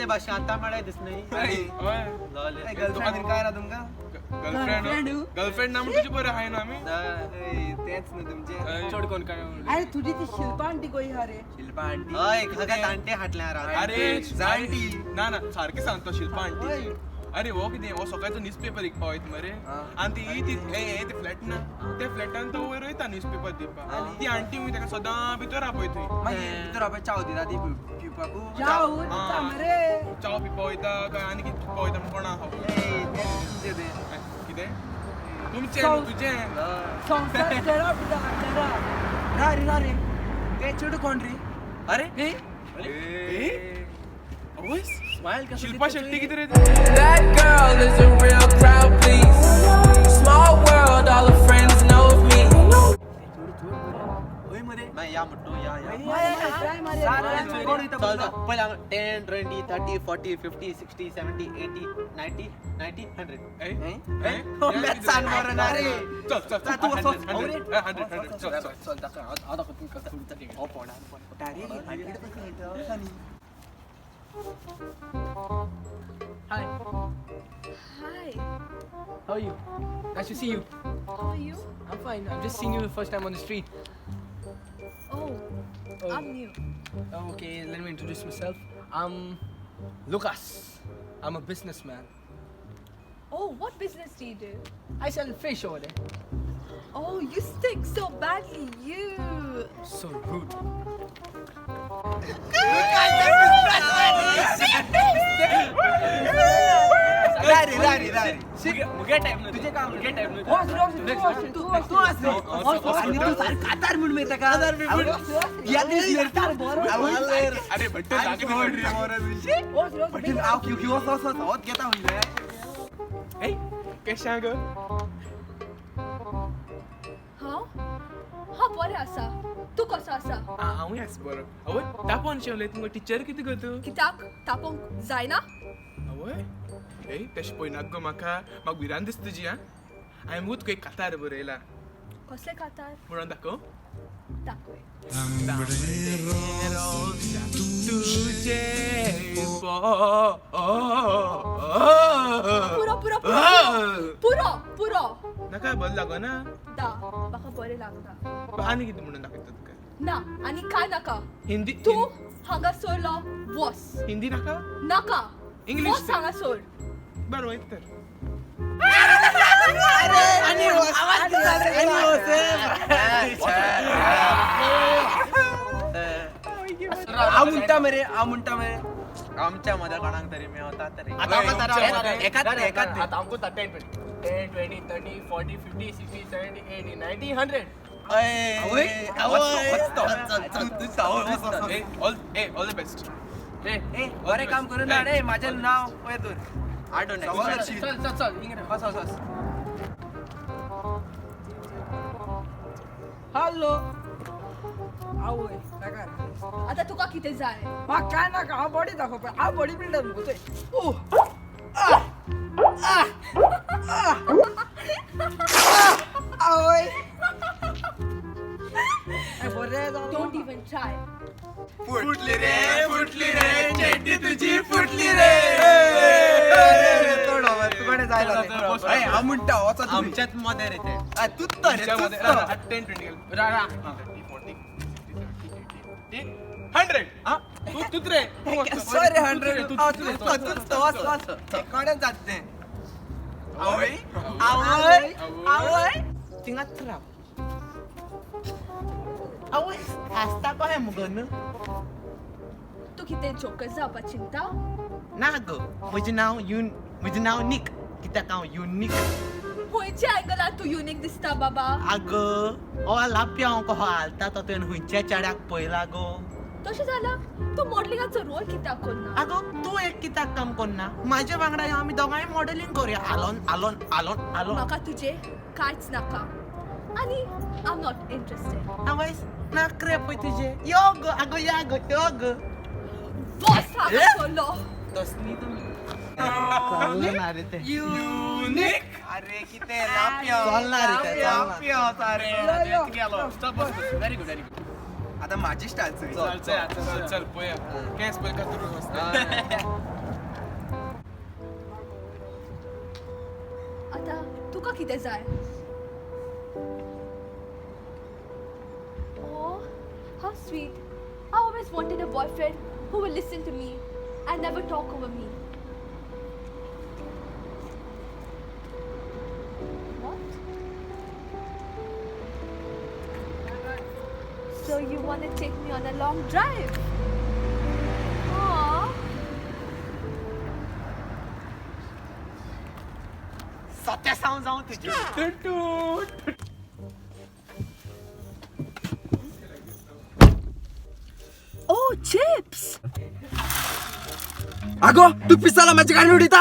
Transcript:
आमचे भाषा आता मला दिस नाही गर्लफ्रेंड काय ना तुमका गर्लफ्रेंड ना तुझी बरं आहे ना आम्ही तेच ना तुमचे चोड कोण काय अरे तुझी ती शिल्पा आंटी कोई हा रे शिल्पा आंटी अय खगात आणते हाटल्या अरे जाणटी ना ना सारखे सांगतो शिल्पा आंटी अरे हो किती हो सकाळचं न्यूजपेपर एक पावयत मरे आणि ती ते फ्लॅट ना त्या फ्लॅटान तो वयर वयता न्यूजपेपर दिवपा ती आंटी मी ताका सदां भितर आपय थंय मागीर भितर आपण चाव दिला ती पिवपाकू जाऊ हा. रे चाव पिवपा वयता काय आनी कितें पिवपा वयता कोणा हांव कितें तुमचें तुजें संसार तेरा पिता तेरा ना रे ते चेडू कोण रे अरे शिल्पा शेट्टी किती रे That girl is a real crowd, please. Small world, all her friends know of me. होय मध्ये नाही या म्हटतो या ट्राय मारे कोण इथं चल बोलला? पहिला 10 20 30 40 50 60 70 80 90 90 100 मॅथ सांग बरं ना रे चल तू असं- 100 चल हाय Hi, how are you nice to see you how are you? I'm fine I'm just seeing you the first time on the street Oh, I'm new. okay let me introduce myself I'm Lucas I'm a businessman Oh, what business do you do? I sell fish over there Oh, you stink so badly, you. so rude मुगे time ना तुझे काम मुगे time ना तू असं आणि तू सार कातार म्हणून येतं का या दिवस निर्तार अरे भट्ट जागे पटील आव क्यू क्यू असं होत घेता म्हणजे कशा ग How? हा बरें आसा तू कसो आसा हांवूय आस बरो आवय तापोवन शेवले तुमकां टिचर कितें करता कित्याक तापोवंक जायना आवय ए तशें पळयनाक गो म्हाका भिरांत दिसता तुजी आं हांवें मुगो तुका एक कातार बरयला कसले कातार म्हणून दाखव दाखय तुझे पुरो पुरो पुरो पुरो पुरो नाका बरं लागो ना दा म्हाका बरें लागना आनी कितें म्हणून दाखयता तुका ना आनी काय नाका हिंदी तू हांगासर लो वस हिंदी नाका नाका English वस say. हांगासर बरं वयत तर म्हणता मरे आमच्या मध्ये कोणाक तरी मेवता तरी एकात आता हमको 10 20 30 40 50 60 70 80 90 100 ऑल द बेस्ट बरे काम करून ना रे माझे नाव होय तू आय डोंट चल इंग्रजी बस हॅलो आवय काय आता तुका कितें जाय म्हाका काय नाका हांव बॉडी दाखव पण हांव बॉडी बिल्डर मुगो थंय आवय बरें जालें डोंट इवन ट्राय फुटली रे चेंडी तुझी फुटली रे तुकडे जायला म्हणता आमच्यात मध्ये रे ते तूच तर 10 20 रा 100 तूच रे सॉरी 100 कडे जाते आवय आवय आवय तिंगात राव आवय हासता कहे मुगन तू कितें जोकर जावपा चिंता ना गो म्हजें नाव निक कित्याक हांव युनिक खंयच्या अँगलार तू युनिक दिसता बाबा आगो हो लाप्या हांव कहो हालता तो तुवें खंयच्या चेड्याक पयला गो तशें जाल्यार तू मॉडलिंगाचो रोल कित्याक करना आगो तू एक कित्याक काम करना म्हाजे वांगडा आमी दोगांय मॉडेलिंग करूया आलोन आलोन आलोन आलोन म्हाका तुजें कांयच नाका आनी आय एम नॉट इंटरेस्टेड आवय नाक रे पळय तुजे यो गो आगो या गो यो गो बॉस हांगासरलो तसली तुम्ही चालना रे ते युनिक अरे किती लाप्या चालणार रे ते, चालणार. लाप्या सारे गेलो स्टॉप व्हेरी गुड आता माझी स्टाईल चल पळया केस पळय का तुका कितें जाय? Oh, how sweet. I always wanted a boyfriend who will listen to me and never talk over me. What? So you want to take me on a long drive? Aww. सत्य जाऊन तुझे. Oh, chips. अगो तू पिसाला माझी गाडी उडीता